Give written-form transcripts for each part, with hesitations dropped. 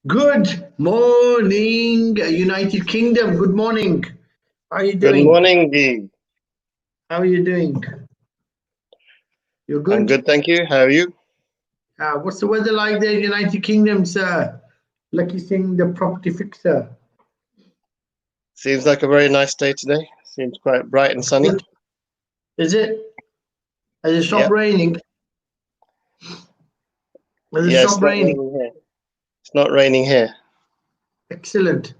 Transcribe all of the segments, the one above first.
Good morning, United Kingdom. Good morning. How are you doing? Good morning, Dee. How are you doing? You're good? I'm good, thank you. How are you? What's the weather like there in United Kingdom, sir? Lakhi Singh, the property fixer. Seems like a very nice day today. Seems quite bright and sunny. Good. Is it? Has it stopped raining? Has it stopped raining? Here. It's not raining here. Excellent.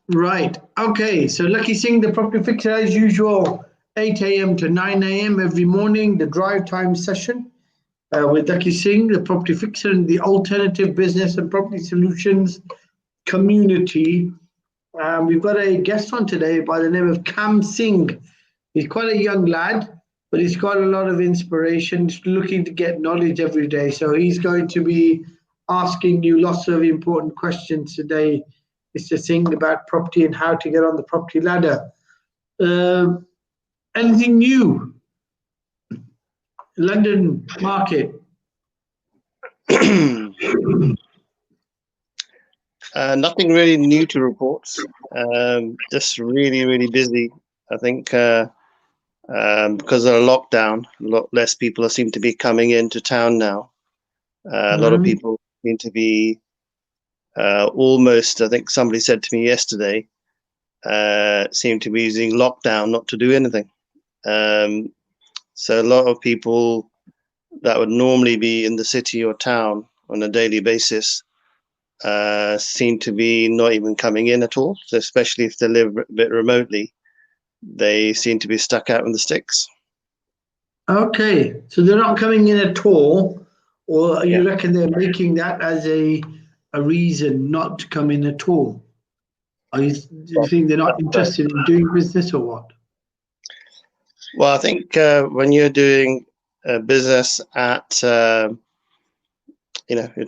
Right. Okay. So Lakhi Singh, the property fixer, as usual, 8 a.m. to 9 a.m. every morning, the drive time session with Lakhi Singh, the property fixer, and the alternative business and property solutions community. We've got a guest on today by the name of Cam Singh. He's quite a young lad, but he's got a lot of inspiration, looking to get knowledge every day. So he's going to be asking you lots of important questions today, Mr. Singh, about property and how to get on the property ladder. Anything new? London market? Nothing really new to report. Just really busy. I think because of the lockdown, a lot less people seem to be coming into town now. A lot of people seem to be almost, I think somebody said to me yesterday, seem to be using lockdown not to do anything. So a lot of people that would normally be in the city or town on a daily basis seem to be not even coming in at all. So especially if they live a bit remotely, they seem to be stuck out in the sticks. Okay, so they're not coming in at all, or you reckon they're making that as a reason not to come in at all? Do you think they're not interested in doing business or what? Well, I think when you're doing business at, you're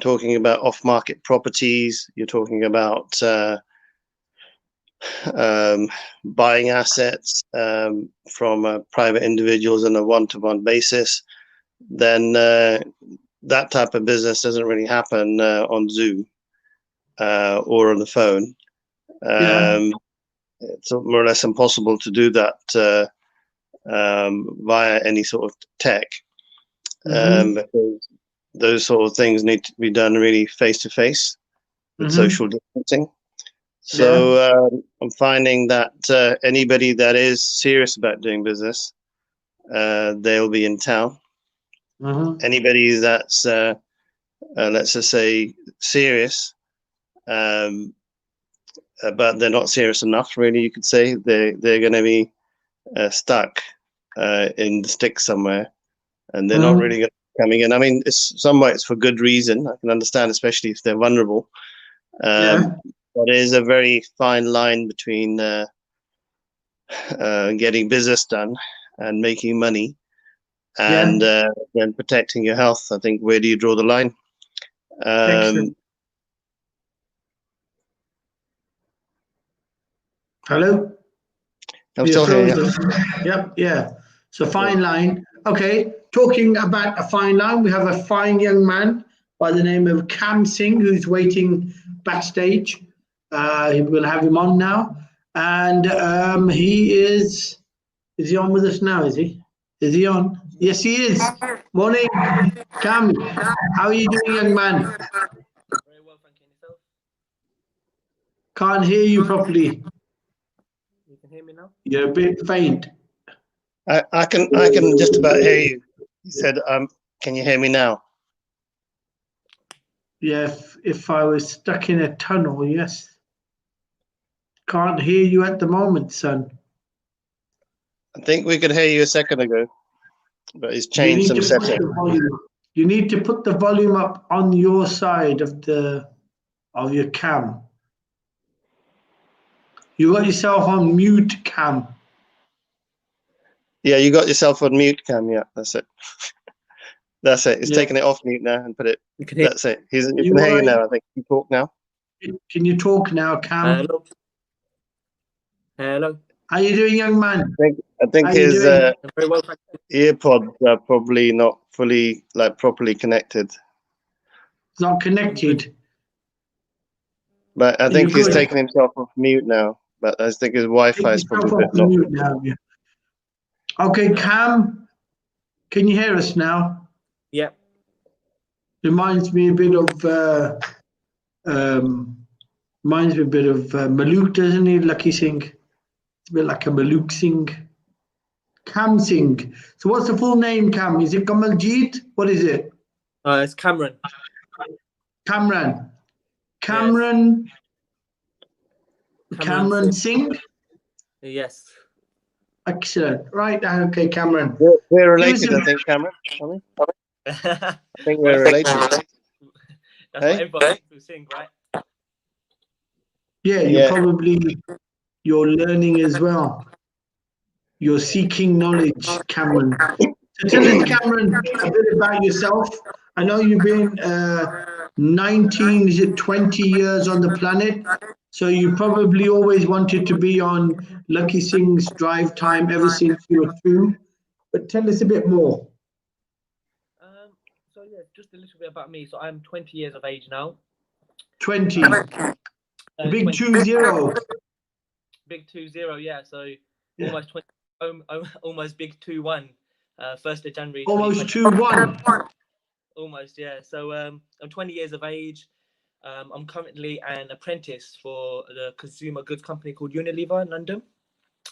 talking about off-market properties, you're talking about buying assets from private individuals on a one-to-one basis, then that type of business doesn't really happen on Zoom or on the phone. It's more or less impossible to do that via any sort of tech. Because those sort of things need to be done really face-to-face with social distancing. So I'm finding that anybody that is serious about doing business, they'll be in town. Anybody that's, let's just say, serious, but they're not serious enough, really, you could say, they're going to be stuck in the sticks somewhere, and they're not really going to be coming in. I mean, it's for good reason. I can understand, especially if they're vulnerable. But it is a very fine line between getting business done and making money, and then protecting your health. I think, where do you draw the line? Hello? I'm still here. Yeah. So fine line. Okay, talking about a fine line, we have a fine young man by the name of Cam Singh who's waiting backstage. We'll have him on now. And he is he on with us now, is he? Is he on? Yes, he is. Morning, Cam. How are you doing, young man? Very well, thank you. Yourself? Can't hear you properly. You can hear me now? You're a bit faint. I can just about hear you. You said, can you hear me now? Yeah, if I was stuck in a tunnel, yes. Can't hear you at the moment, son. I think we could hear you a second ago, but he's changed some settings. You need to put the volume up on your side of your cam. You got yourself on mute, Cam. Yeah, you got yourself on mute, Cam. Yeah, that's it. That's it. He's taken it off mute now and put it. That's it. You can hear you now. I think you talk now. Can you talk now, Cam? Hello. How you doing, young man? I think his earpods are probably not fully, properly connected. It's not connected. But I You're think he's good. taken himself off mute now. But I think his Wi-Fi is Take probably yourself a off bit not. mute now. Yeah. Okay, Cam, can you hear us now? Yep. Reminds me a bit of Malouk, doesn't he? Lakhi Singh. It's a bit like a Malouk Singh. Cam Singh. So what's the full name, Cam? Is it Kamaljeet? What is it? It's Cameron. Kamran. Yes. Cameron Singh. Yes. Excellent. Right. Okay, Cameron. We're Give us related, a- I think, Cameron. Are we? That's I think we're related. what Hey? everybody thinks we sing, right? Yeah, Yeah. you're learning as well. You're seeking knowledge, Cameron. So tell us, Cameron, a bit about yourself. I know you've been 19, is it 20 years on the planet? So you probably always wanted to be on Lakhi Singh's drive time ever since you were 2. But tell us a bit more. So yeah, just a little bit about me. So I'm 20 years of age now. 20. The big 20. 20. Big 20, yeah. So Yeah. almost 20, almost big 21. 1st of January. Almost 2020. 2-1. Almost, yeah. So I'm 20 years of age. I'm currently an apprentice for the consumer goods company called Unilever in London.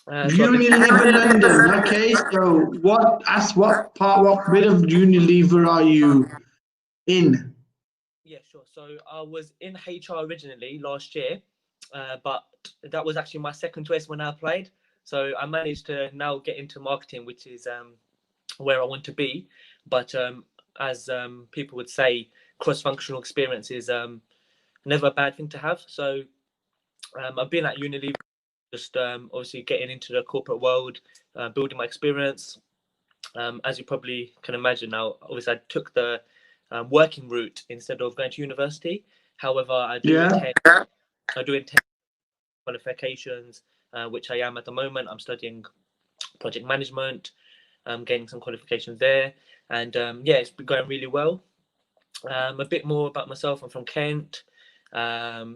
Unilever London. Okay, so what bit of Unilever are you in? Yeah, sure. So I was in HR originally last year, but that was actually my second choice when I applied. So I managed to now get into marketing, which is where I want to be. But as people would say, cross-functional experience is never a bad thing to have. So I've been at Unilever, just obviously getting into the corporate world, building my experience. As you probably can imagine now, obviously I took the working route instead of going to university. However, I do intend qualifications, which I am at the moment. I'm studying project management, gaining some qualifications there, and yeah, it's been going really well. A bit more about myself. I'm from Kent. I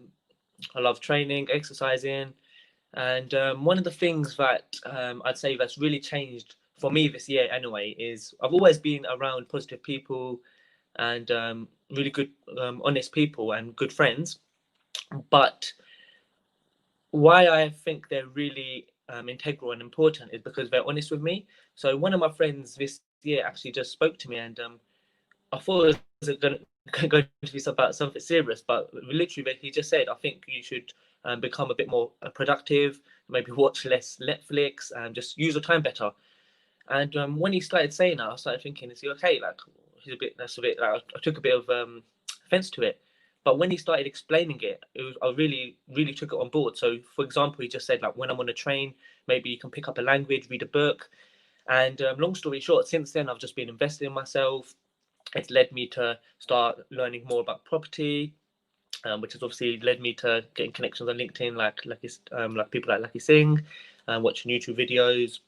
love training, exercising, and one of the things that I'd say that's really changed for me this year anyway is I've always been around positive people and really good, honest people and good friends. But why I think they're really integral and important is because they're honest with me. So one of my friends this year actually just spoke to me, and I thought it was going to be about something serious, but literally he just said, I think you should become a bit more productive, maybe watch less Netflix and just use your time better. And when he started saying that, I started thinking, is he okay? Like, that's a bit, like, I took a bit of offense to it. But when he started explaining it, I really, really took it on board. So, for example, he just said, like, when I'm on a train, maybe you can pick up a language, read a book. And long story short, since then, I've just been investing in myself. It's led me to start learning more about property, which has obviously led me to getting connections on LinkedIn, like people like Lakhi Singh, watching YouTube videos,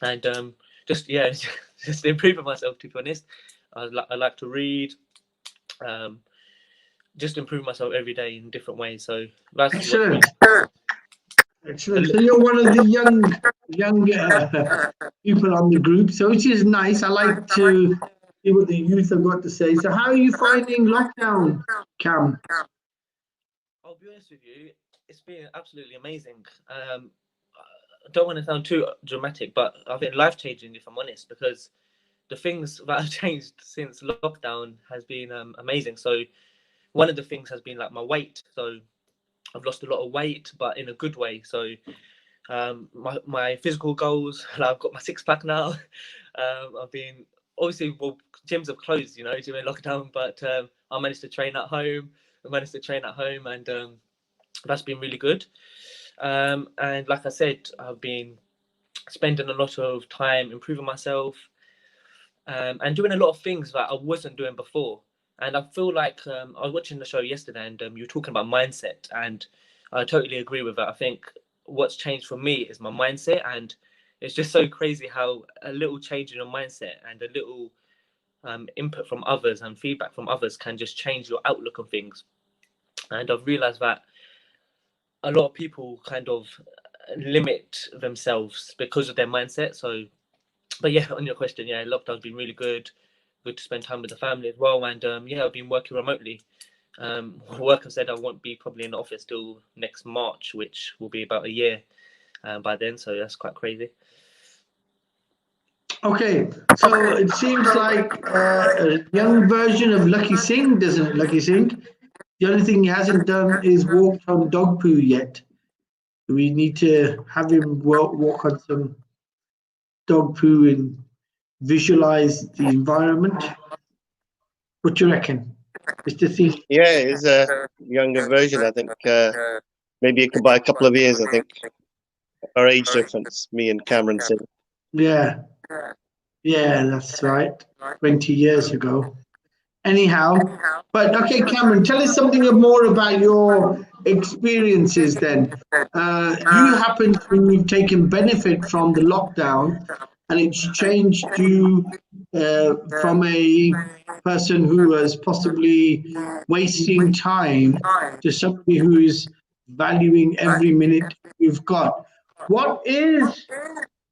and just just improving myself. To be honest, I like to read, just improve myself every day in different ways. So that's Excellent. Excellent. So you're one of the young people on the group, so which is nice. I like to see what the youth have got to say. So how are you finding lockdown, Cam? I'll be honest with you, it's been absolutely amazing. I don't want to sound too dramatic, but I think life-changing, if I'm honest, because the things that have changed since lockdown has been amazing. So one of the things has been like my weight. So I've lost a lot of weight, but in a good way. So my physical goals, like I've got my six-pack now. I've been obviously, well, gyms have closed, during lockdown, but I managed to train at home. And that's been really good. And like I said, I've been spending a lot of time improving myself, and doing a lot of things that I wasn't doing before. And I feel like I was watching the show yesterday, and you were talking about mindset, and I totally agree with that. I think what's changed for me is my mindset, and it's just so crazy how a little change in your mindset and a little input from others and feedback from others can just change your outlook on things. And I've realized that a lot of people kind of limit themselves because of their mindset. So, but yeah, on your question, yeah, lockdown's been really good to spend time with the family as well. And yeah, I've been working remotely. Work, I said I won't be probably in the office till next March, which will be about a year by then. So that's quite crazy. Okay, so it seems like a young version of Lakhi Singh, doesn't it, Lakhi Singh? The only thing he hasn't done is walked on dog poo yet. We need to have him walk on some dog poo and visualize the environment. What do you reckon, Mr. Singh? Yeah, it's a younger version. I think maybe it could buy a couple of years. I think our age difference, me and Cameron Singh. Yeah, that's right. 20 years ago. Anyhow, but okay, Cameron, tell us something more about your experiences then. You happen to have taken benefit from the lockdown, and it's changed you from a person who was possibly wasting time to somebody who is valuing every minute you've got. What is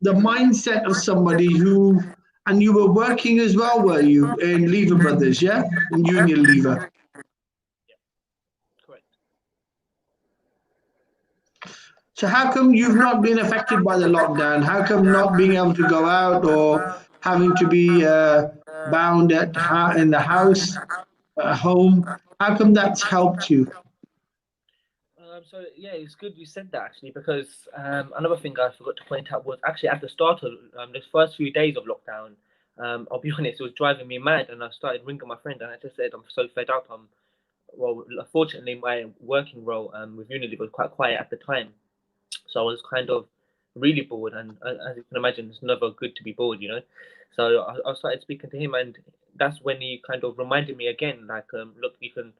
the mindset of somebody who, and you were working as well, were you, in Lever Brothers, yeah? In Union Lever. Yeah, correct. So how come you've not been affected by the lockdown? How come not being able to go out or having to be bound in the house, at home? How come that's helped you? So yeah, it's good you said that actually, because another thing I forgot to point out was actually at the start of the first few days of lockdown. I'll be honest, it was driving me mad, and I started ringing my friend, and I just said I'm so fed up. Well, fortunately, my working role with Unity was quite quiet at the time, so I was kind of really bored, and as you can imagine, it's never good to be bored, you know. So I started speaking to him, and that's when he kind of reminded me again, like, look, you can.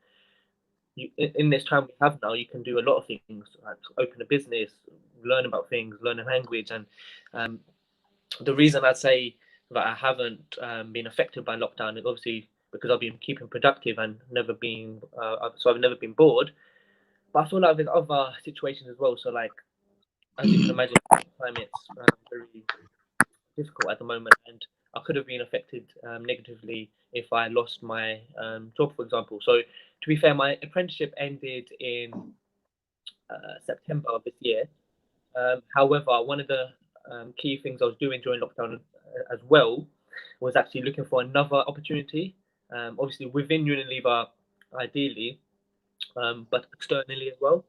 In this time we have now, you can do a lot of things, like open a business, learn about things, learn a language. And the reason I'd say that I haven't been affected by lockdown is obviously because I've been keeping productive and never been so I've never been bored. But I feel like there's other situations as well. So like, as you can imagine, climate's very difficult at the moment, and I could have been affected negatively if I lost my job, for example. So to be fair, my apprenticeship ended in September of this year. However, one of the key things I was doing during lockdown as well was actually looking for another opportunity, obviously within Unilever, ideally, but externally as well.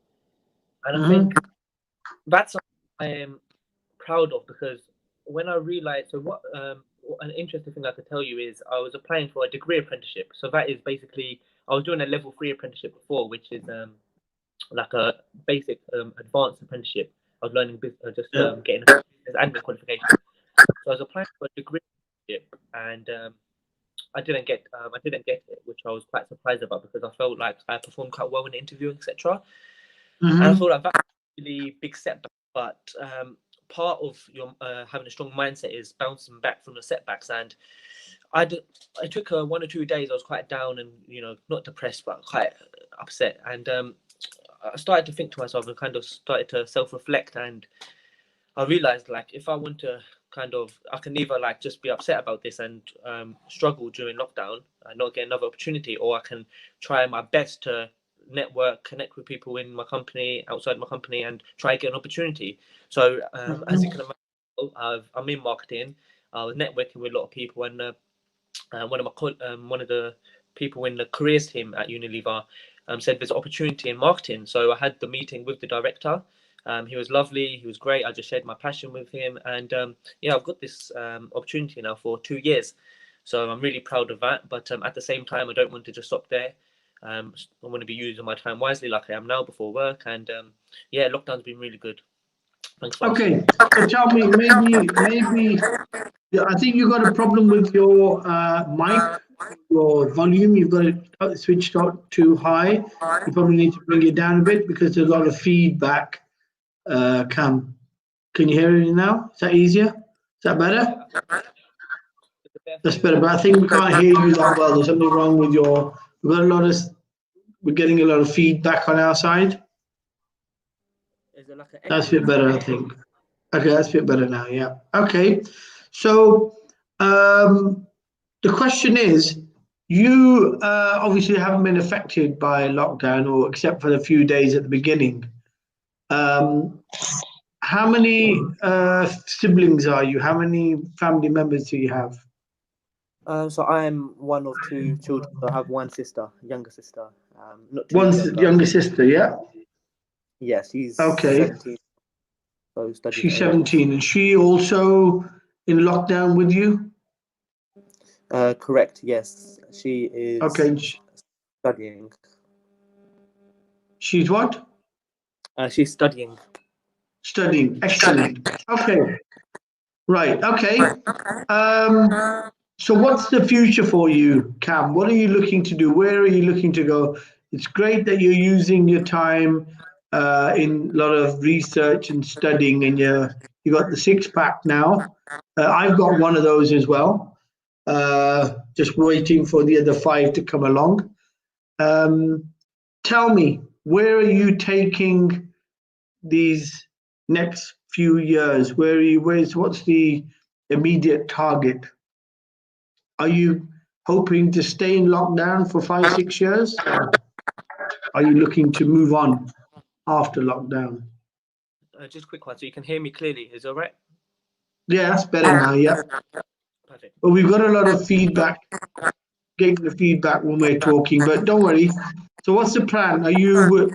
And I think that's something I am proud of, because when I realized, so what an interesting thing I could tell you is I was applying for a degree apprenticeship. So that is basically, I was doing a level 3 apprenticeship before, which is like a basic advanced apprenticeship. I was learning getting a business admin qualification. So I was applying for a degree apprenticeship, and I didn't get it, which I was quite surprised about, because I felt like I performed quite well in the interview, etc. And I thought like that's a really big setback. But part of your having a strong mindset is bouncing back from the setbacks. And I took 1 or 2 days. I was quite down and, you know, not depressed, but quite upset. And I started to think to myself and kind of started to self-reflect. And I realized, like, if I want to I can either like just be upset about this and struggle during lockdown and not get another opportunity, or I can try my best to network, connect with people in my company, outside my company, and try and get an opportunity. So as you can imagine, I'm in marketing. I was networking with a lot of people, and one of the people in the careers team at Unilever said there's opportunity in marketing. So I had the meeting with the director. He was lovely. He was great. I just shared my passion with him, and yeah, I've got this opportunity now for 2 years. So I'm really proud of that. But at the same time, I don't want to just stop there. I want to be using my time wisely, like I am now before work. And yeah, lockdown's been really good. Thanks for Okay, so tell me, maybe I think you got a problem with your mic, your volume. You've got it switched out too high. You probably need to bring it down a bit because there's a lot of feedback. Cam, can you hear it now? Is that easier? Is that better? That's better, but I think we can't hear you that well. There's something wrong with your. We're getting a lot of feedback on our side. like an That's a bit excellent. better, I think. Okay, that's a bit better now. Yeah. Okay. So the question is, you obviously haven't been affected by lockdown, or except for the few days at the beginning. Um, how many siblings are you? How many family members do you have? So I'm one of two children. So I have one sister, younger sister. Not too One much younger. younger sister, yeah? Yeah, she's Okay. 17. So studying She's A levels. 17. Is she also in lockdown with you? Correct. Yes, she is Okay. studying. She's what? She's studying. Studying. Excellent. Okay. Right. Okay. So what's the future for you, Cam? What are you looking to do? Where are you looking to go? It's great that you're using your time in a lot of research and studying, and you got the six-pack now. I've got one of those as well. Just waiting for the other five to come along. Tell me, where are you taking these next few years? Where are you? What's the immediate target? Are you hoping to stay in lockdown for 5-6 years? Or are you looking to move on after lockdown? Just a quick one, so you can hear me clearly. Is it all right? Yeah, that's better now. Yeah. Perfect. But we've got a lot of feedback, getting the feedback when we're talking, but don't worry. So what's the plan? Are you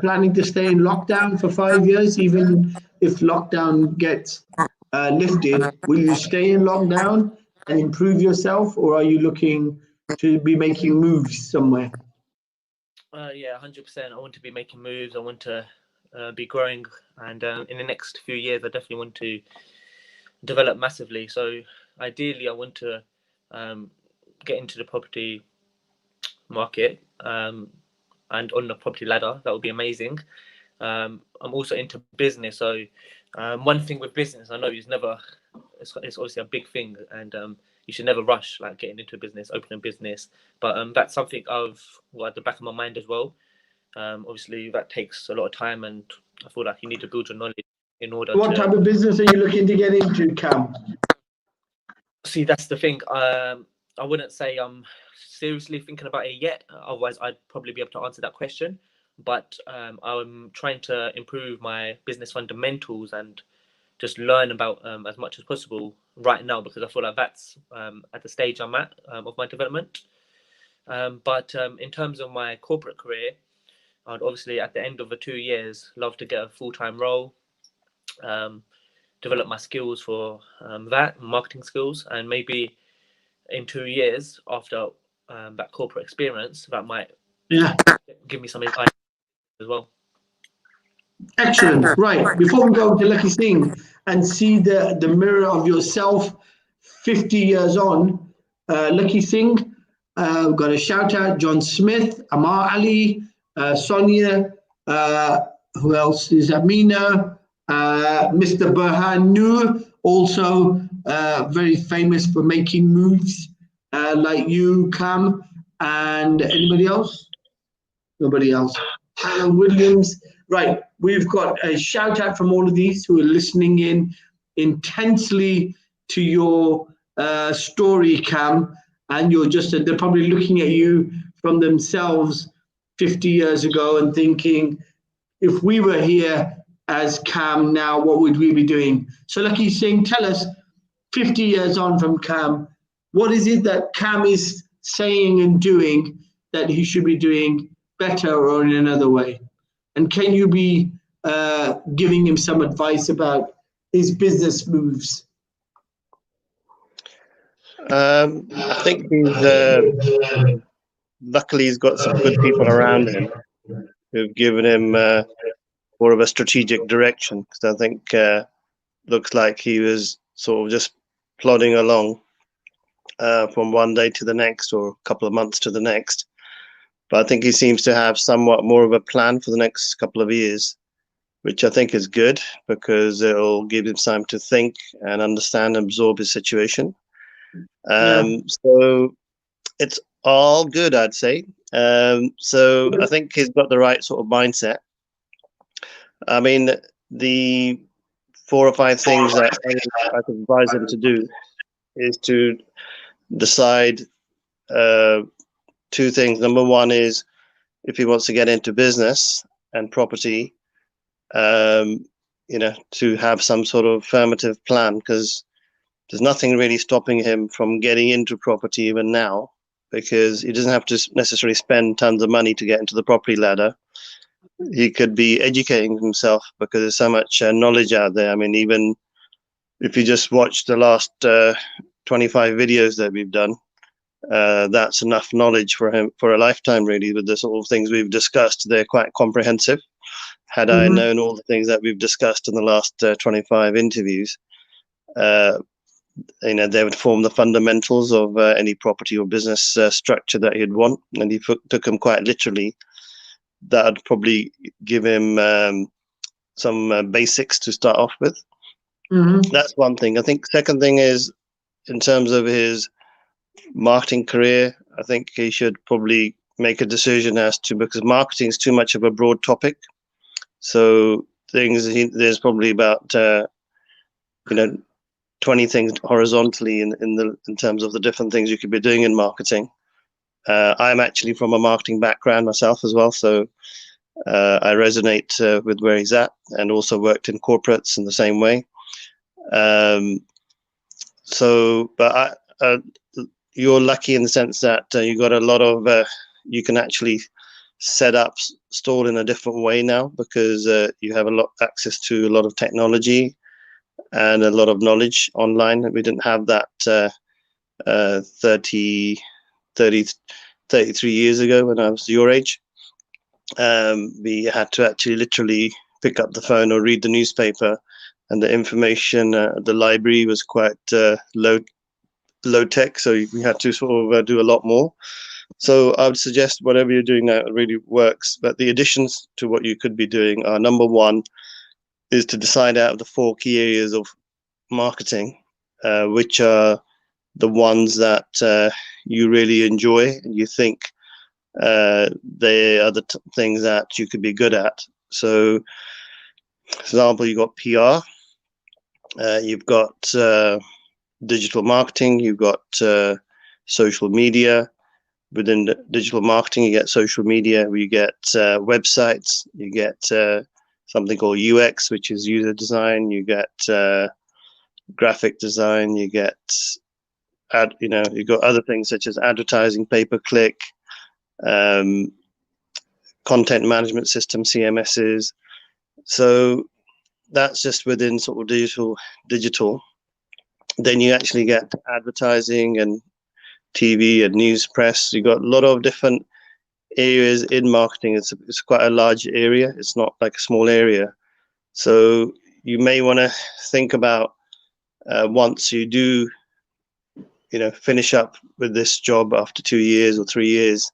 planning to stay in lockdown for 5 years, even if lockdown gets lifted? Will you stay in lockdown and improve yourself, or are you looking to be making moves somewhere? Yeah, 100%. I want to be making moves. I want to be growing, and in the next few years, I definitely want to develop massively. So ideally, I want to get into the property market and on the property ladder. That would be amazing. I'm also into business. So one thing with business, I know is never. It's obviously a big thing, and you should never rush like getting into a business, opening a business. But that's something I've got at the back of my mind as well. Obviously, that takes a lot of time, and I feel like you need to build your knowledge in order What type to of business are you looking to get into, Cam? see. That's the thing. I wouldn't say I'm seriously thinking about it yet. Otherwise, I'd probably be able to answer that question. But I'm trying to improve my business fundamentals and just learn about as much as possible right now, because I feel like that's at the stage I'm at of my development. But in terms of my corporate career, I'd obviously at the end of the 2 years love to get a full-time role, develop my skills for that marketing skills, and maybe in 2 years after that corporate experience, that might Yeah, give me some ideas as well. excellent. Right. Before we go to Lakhi Singh and see the mirror of yourself 50 years on, Lakhi Singh, we've got a shout out, John Smith, Amar Ali, Sonia, who else is Amina, Mr. Burhan Noor, also very famous for making moves like you, Cam, and anybody else? Nobody else. Hannah Williams. Right, we've got a shout out from all of these who are listening in intensely to your story, Cam, and they're probably looking at you from themselves 50 years ago and thinking, if we were here as Cam now, what would we be doing? So Lakhi Singh, tell us, 50 years on from Cam, what is it that Cam is saying and doing that he should be doing better or in another way? And can you be giving him some advice about his business moves? I think luckily he's got some good people around him who've given him more of a strategic direction. Because I think looks like he was sort of just plodding along from one day to the next, or a couple of months to the next. But I think he seems to have somewhat more of a plan for the next couple of years, which I think is good, because it'll give him time to think and understand and absorb his situation. So it's all good, I'd say. So I think he's got the right sort of mindset. I mean, the 4 or 5 things that I could advise him to do is to decide 2 things. Number one is, if he wants to get into business and property, to have some sort of affirmative plan, because there's nothing really stopping him from getting into property even now, because he doesn't have to necessarily spend tons of money to get into the property ladder. He could be educating himself, because there's so much knowledge out there. I mean, even if you just watch the last 25 videos that we've done, that's enough knowledge for him for a lifetime, really, with the sort of things we've discussed. They're quite comprehensive. Had I known all the things that we've discussed in the last 25 interviews, they would form the fundamentals of any property or business structure that he'd want, and he took them quite literally. That would probably give him some basics to start off with. That's one thing. I think second thing is, in terms of his marketing career, I think he should probably make a decision as to, because marketing is too much of a broad topic. So there's probably about 20 things horizontally in terms of the different things you could be doing in marketing. I'm actually from a marketing background myself as well, so I resonate with where he's at, and also worked in corporates in the same way. But you're lucky in the sense that you got a lot of you can actually set up stall in a different way now, because you have access to a lot of technology and a lot of knowledge online. We didn't have that 33 years ago when I was your age. We had to actually literally pick up the phone or read the newspaper, and the information the library was quite low tech, so we had to sort of do a lot more. So I would suggest whatever you're doing now really works, but the additions to what you could be doing are, number one is to decide out of the 4 key areas of marketing, which are the ones that you really enjoy and you think they are the things that you could be good at. So, for example, you've got PR, you've got digital marketing, you've got social media. Within the digital marketing, you get social media, you get websites, you get something called UX, which is user design, you get graphic design, you get you've got other things such as advertising, pay-per-click, content management system, CMSs. So that's just within sort of digital. Then you actually get advertising and TV and news press. You got a lot of different areas in marketing. It's quite a large area. It's not like a small area. So you may want to think about once you do, finish up with this job after 2 years or 3 years,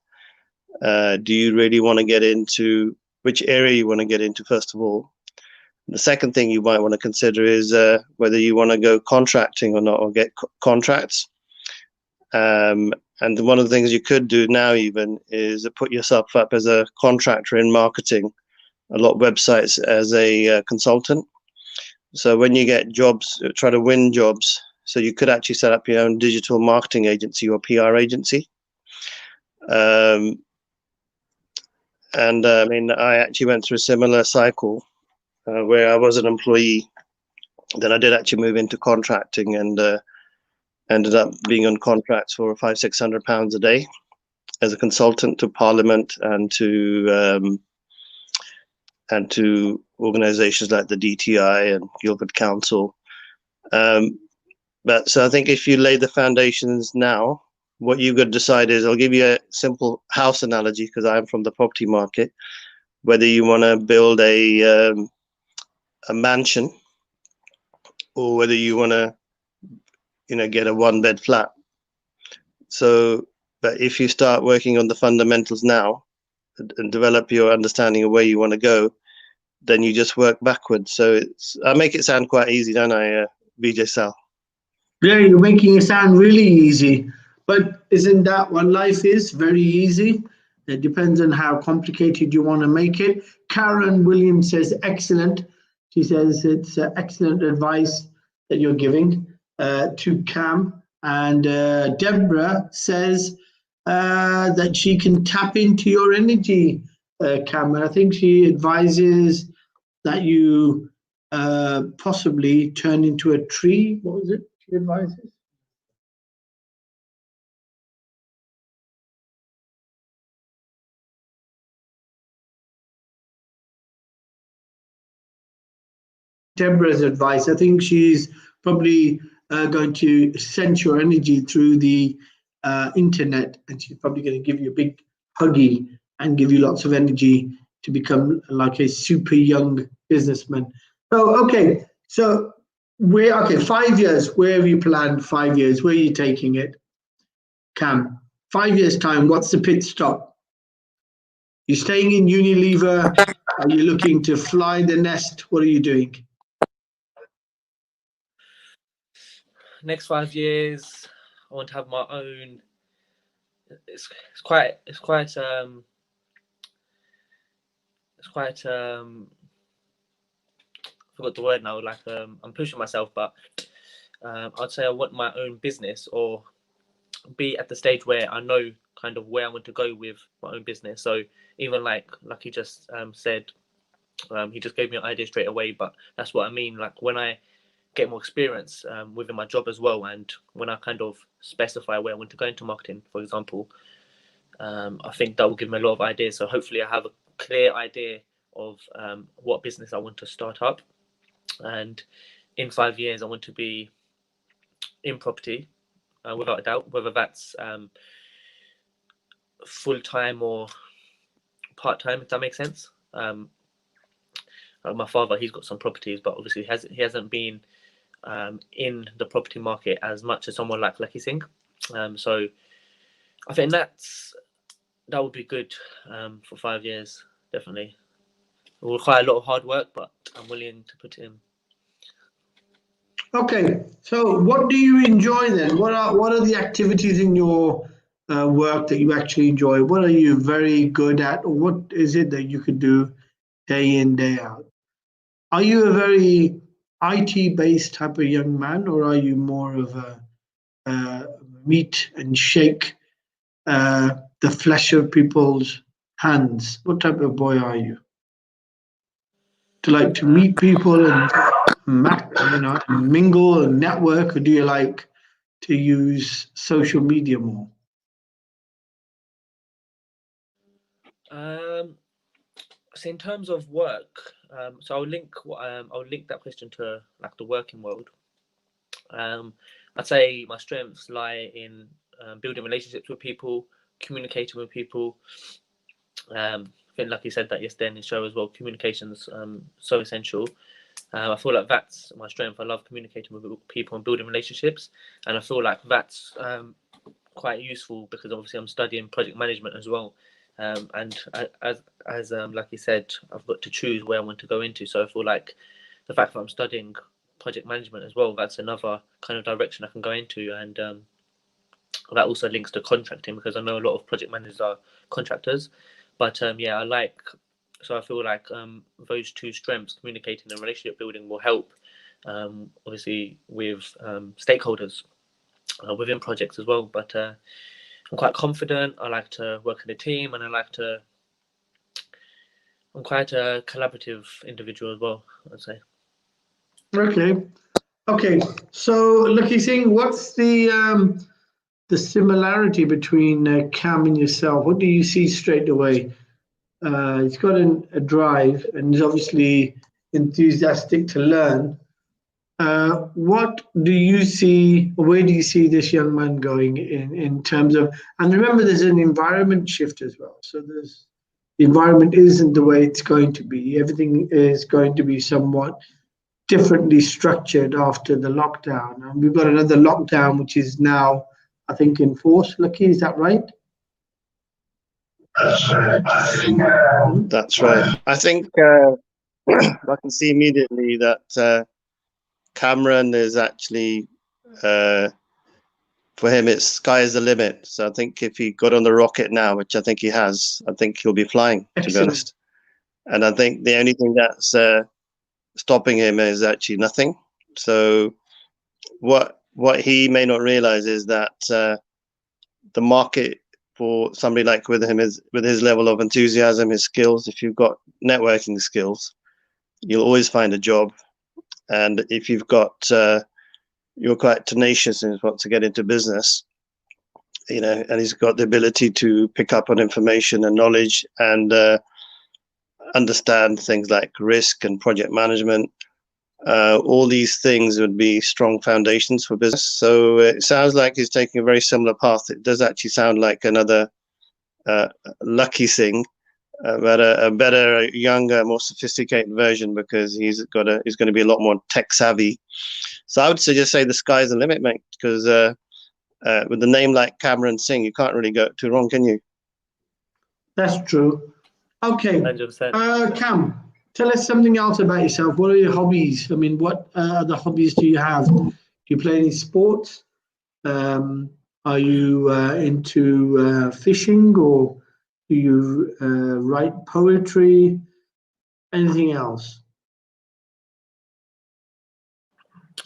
do you really want to get into which area you want to get into first of all? The second thing you might want to consider is whether you want to go contracting or not, or get contracts. And one of the things you could do now even is put yourself up as a contractor in marketing, a lot of websites as a consultant. So when you get jobs, try to win jobs. So you could actually set up your own digital marketing agency or PR agency. I actually went through a similar cycle where I was an employee. Then I did actually move into contracting, and ended up being on contracts for £500-600 a day as a consultant to Parliament and to organisations like the DTI and Guildford Council. But so I think if you lay the foundations now, what you've got to decide is, I'll give you a simple house analogy because I'm from the property market. Whether you want to build a mansion, or whether you want to get a 1-bed flat. So, but if you start working on the fundamentals now and develop your understanding of where you want to go, then you just work backwards. So I make it sound quite easy, don't I, BJ Sal? Yeah, you're making it sound really easy. But isn't that what life is? Very easy. It depends on how complicated you want to make it. Karen Williams says, excellent. She says it's excellent advice that you're giving to Cam. And Deborah says that she can tap into your energy, Cam. And I think she advises that you possibly turn into a tree. What was it she advises? Deborah's advice. I think she's probably going to sense your energy through the internet, and she's probably going to give you a big huggy and give you lots of energy to become like a super young businessman. So, okay, so 5 years. Where have you planned 5 years? Where are you taking it, Cam? 5 years time. What's the pit stop? You staying in Unilever? Are you looking to fly the nest? What are you doing? Next 5 years, I want to have my own. It's quite I forgot the word now. Like I'm pushing myself, but I'd say I want my own business, or be at the stage where I know kind of where I want to go with my own business. So even like he just said, he just gave me an idea straight away. But that's what I mean. Like when I get more experience within my job as well, and when I kind of specify where I want to go into marketing, for example, I think that will give me a lot of ideas. So hopefully I have a clear idea of what business I want to start up, and in 5 years I want to be in property, without a doubt, whether that's full-time or part-time, if that makes sense. My father, he's got some properties, but obviously he hasn't been in the property market as much as someone like Lakhi Singh. So I think that would be good for 5 years, definitely. It will require a lot of hard work, but I'm willing to put it in. Okay, so what do you enjoy then? What are the activities in your work that you actually enjoy? What are you very good at, or what is it that you could do day in, day out? Are you a very IT-based type of young man, or are you more of a meet and shake the flesh of people's hands? What type of boy are you? Do you like to meet people and mingle and network, or do you like to use social media more? So in terms of work, so I'll link that question to like the working world. I'd say my strengths lie in building relationships with people, communicating with people. I think Lakhi said that yesterday in the show as well. Communication's so essential. I feel like that's my strength. I love communicating with people and building relationships, and I feel like that's quite useful because obviously I'm studying project management as well. And as Lakhi said, I've got to choose where I want to go into. So I feel like the fact that I'm studying project management as well, that's another kind of direction I can go into, and that also links to contracting because I know a lot of project managers are contractors. But yeah, so I feel like those two strengths, communicating and relationship building, will help obviously with stakeholders within projects as well. But I'm quite confident. I like to work in a team, and I'm quite a collaborative individual as well, I'd say. Okay. So, Lakhi Singh, what's the similarity between Cam and yourself? What do you see straight away? He's got a drive, and he's obviously enthusiastic to learn. What do you see, or where do you see this young man going in terms of, and remember there's an environment shift as well. So the environment isn't the way it's going to be. Everything is going to be somewhat differently structured after the lockdown. And we've got another lockdown, which is now, I think, in force. Lakhi, is that right? That's right. I think I can see immediately that Cameron is actually, for him, it's sky is the limit. So I think if he got on the rocket now, which I think he has, I think he'll be flying, to be honest. And I think the only thing that's stopping him is actually nothing. So what he may not realize is that the market for somebody like with his level of enthusiasm, his skills, if you've got networking skills, you'll always find a job. And if you've got you're quite tenacious and want to get into business, and he's got the ability to pick up on information and knowledge and understand things like risk and project management. All these things would be strong foundations for business. So it sounds like he's taking a very similar path. It does actually sound like another Lakhi Singh, but a better, younger, more sophisticated version, because he's going to be a lot more tech savvy. So I would suggest say the sky's the limit, mate, because with a name like Cameron Singh, you can't really go too wrong, can you? That's true. Okay. 100%. Cam, tell us something else about yourself. What are your hobbies? I mean, what other hobbies do you have? Do you play any sports? Are you into fishing, or do you write poetry? Anything else?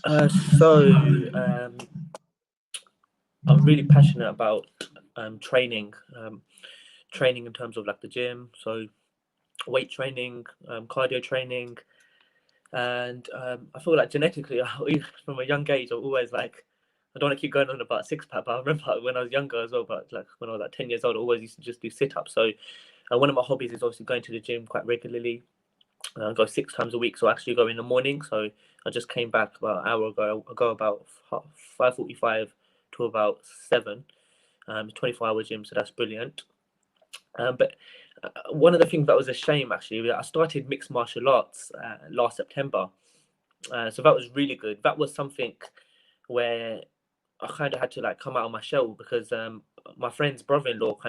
I'm really passionate about training in terms of like the gym, so weight training, cardio training, and I feel like genetically from a young age I'm always like, I don't want to keep going on about six-pack, but I remember when I was younger as well, but like when I was like 10 years old, I always used to just do sit-ups. So one of my hobbies is obviously going to the gym quite regularly. I go 6 times a week, so I actually go in the morning. So I just came back about an hour ago. I go about 5:45 to about 7. 24-hour gym, so that's brilliant. But one of the things that was a shame, actually, I started mixed martial arts last September. So that was really good. That was something where I kind of had to like come out of my shell, because my friend's brother-in-law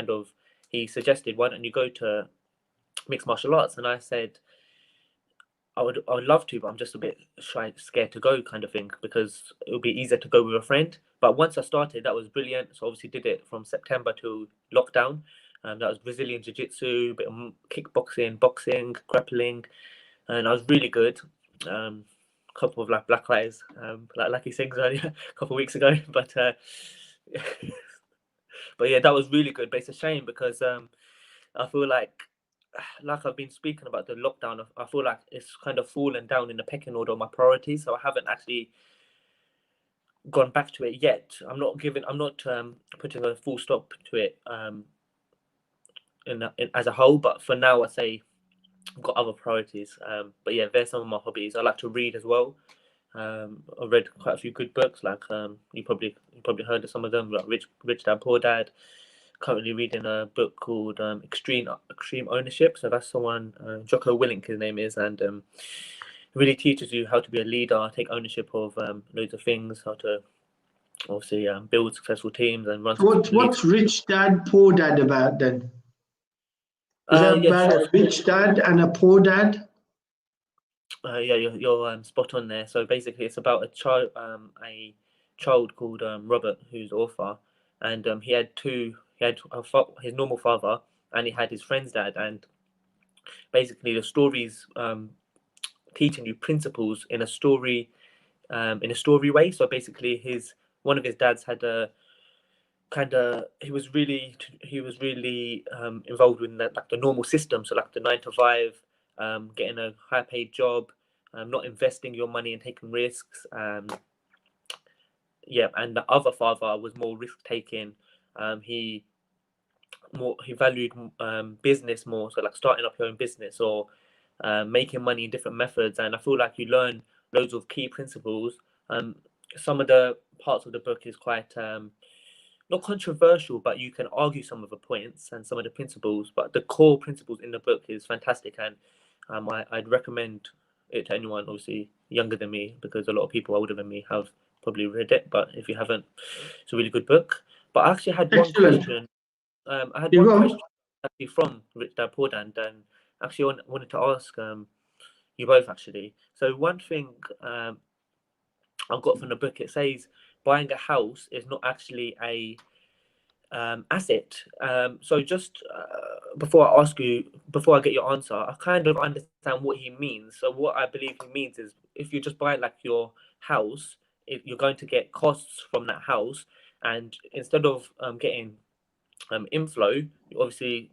he suggested, why don't you go to mixed martial arts? And I said, I would love to, but I'm just a bit scared to go, kind of thing, because it would be easier to go with a friend. But once I started, that was brilliant. So obviously did it from September to lockdown. That was Brazilian jiu-jitsu, bit of kickboxing, boxing, grappling, and I was really good. Couple of like black eyes, like Lakhi Singh earlier, a couple of weeks ago, but but yeah, that was really good. But it's a shame because I feel like I've been speaking about the lockdown, I feel like it's kind of fallen down in the pecking order of my priorities. So I haven't actually gone back to it yet. I'm not putting a full stop to it as a whole. But for now, I say I've got other priorities. But yeah, there's some of my hobbies. I like to read as well. I've read quite a few good books. Like you probably heard of some of them, like Rich Dad Poor Dad. Currently reading a book called Extreme Ownership. So that's someone, Jocko Willink, his name is, and it really teaches you how to be a leader, take ownership of loads of things, how to obviously build successful teams and run. What's Rich Dad Poor Dad about then? Is that about a rich dad and a poor dad? Yeah, you're spot on there. So basically, it's about a child called Robert, who's author, and he had his normal father, and he had his friend's dad, and basically the stories teaching you principles in a story way. So basically, one of his dads had a he was really involved in that, like the normal system, so like the 9 to 5, getting a high paid job, not investing your money and taking risks. Yeah, and the other father was more risk taking. He valued business more, so like starting up your own business or making money in different methods. And I feel like you learn loads of key principles. Some of the parts of the book is quite not controversial, but you can argue some of the points and some of the principles, but the core principles in the book is fantastic. And I'd recommend it to anyone obviously younger than me, because a lot of people older than me have probably read it, but if you haven't, it's a really good book. But I actually had one question. I had one question actually from Rich Dad Poor Dad, and actually wanted to ask you both actually. So one thing I got from the book, it says buying a house is not actually a asset. So just before I ask you before I get your answer, I kind of understand what he means. So what I believe he means is, if you just buy like your house, you're going to get costs from that house, and instead of getting inflow, you obviously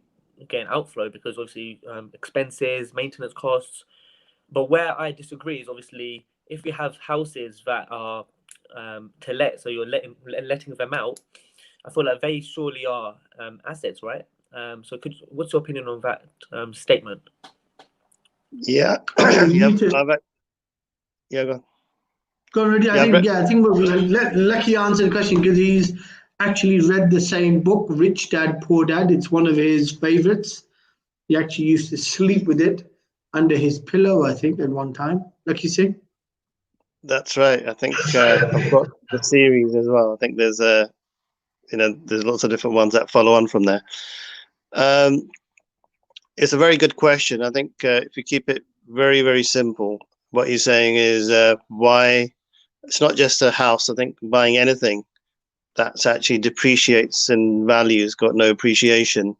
getting outflow, because obviously expenses, maintenance costs. But where I disagree is, obviously, if you have houses that are to let, so you're letting them out, I feel like they surely are assets, right? So what's your opinion on that statement? Yeah. Yeah, go on. Go already. I think we'll let Lakhi answer the question, because he's actually read the same book, Rich Dad Poor Dad. It's one of his favorites. He actually used to sleep with it under his pillow, I think, at one time. Lakhi Singh. That's right. I think I've got the series as well. I think there's there's lots of different ones that follow on from there. It's a very good question. I think if you keep it very, very simple, what he's saying is why it's not just a house. I think buying anything that's actually depreciates in value has got no appreciation.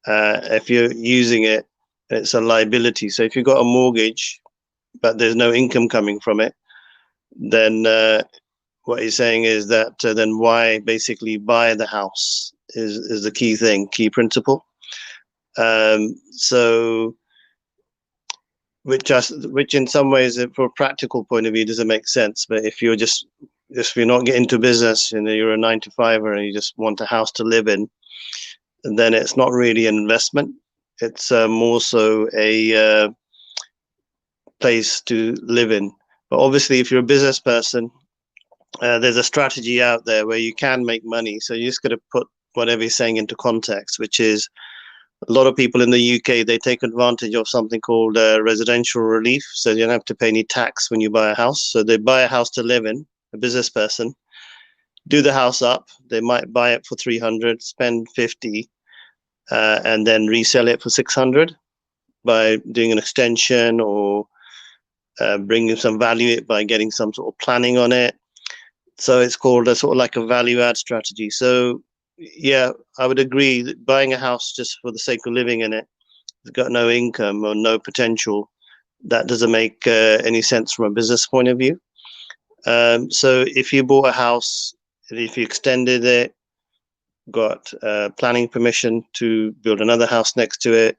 If you're using it, it's a liability. So if you've got a mortgage, but there's no income coming from it, then what he's saying is that then why basically buy the house is the key thing, key principle. So which in some ways, from a practical point of view, doesn't make sense. But if you're not getting into business, you're a 9-to-5er and you just want a house to live in, then it's not really an investment. It's more so a place to live in. But obviously, if you're a business person, there's a strategy out there where you can make money. So you just got to put whatever he's saying into context, which is a lot of people in the UK, they take advantage of something called residential relief. So you don't have to pay any tax when you buy a house. So they buy a house to live in, a business person, do the house up. They might buy it for 300, spend 50, and then resell it for 600 by doing an extension or bringing some value it by getting some sort of planning on it. So it's called a sort of like a value add strategy. So yeah, I would agree that buying a house just for the sake of living in it, it's got no income or no potential. That doesn't make any sense from a business point of view. So if you bought a house, if you extended it, got planning permission to build another house next to it,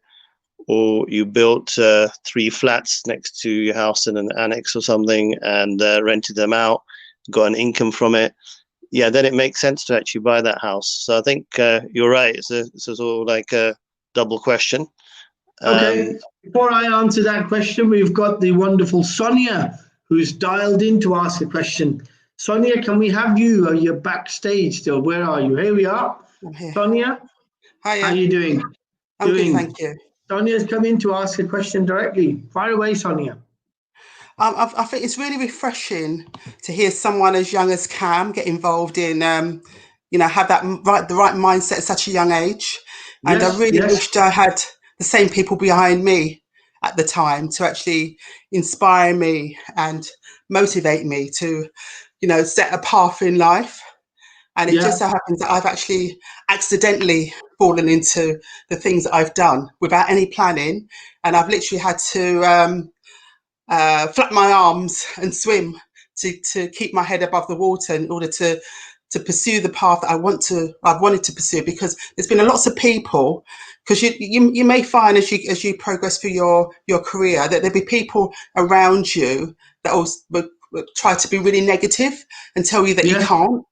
or you built 3 flats next to your house in an annex or something and rented them out, got an income from it, yeah, then it makes sense to actually buy that house. So I think you're right. It's a sort of like a double question. Okay, before I answer that question, we've got the wonderful Sonia who's dialed in to ask a question. Sonia, can we have you? You're backstage still. Where are you? Here we are. I'm here. Sonia, Hiya. how are you doing? I'm good, thank you. Sonia's come in to ask a question directly. Fire away, Sonia. I think it's really refreshing to hear someone as young as Cam get involved in, have the right mindset at such a young age. And I really wished I had the same people behind me at the time to actually inspire me and motivate me to, set a path in life. And it just so happens that I've actually accidentally fallen into the things that I've done without any planning. And I've literally had to flap my arms and swim to keep my head above the water in order to pursue the path that I've wanted to pursue. Because there's been lots of people, because you may find as you progress through your career that there'll be people around you that will try to be really negative and tell you that you can't.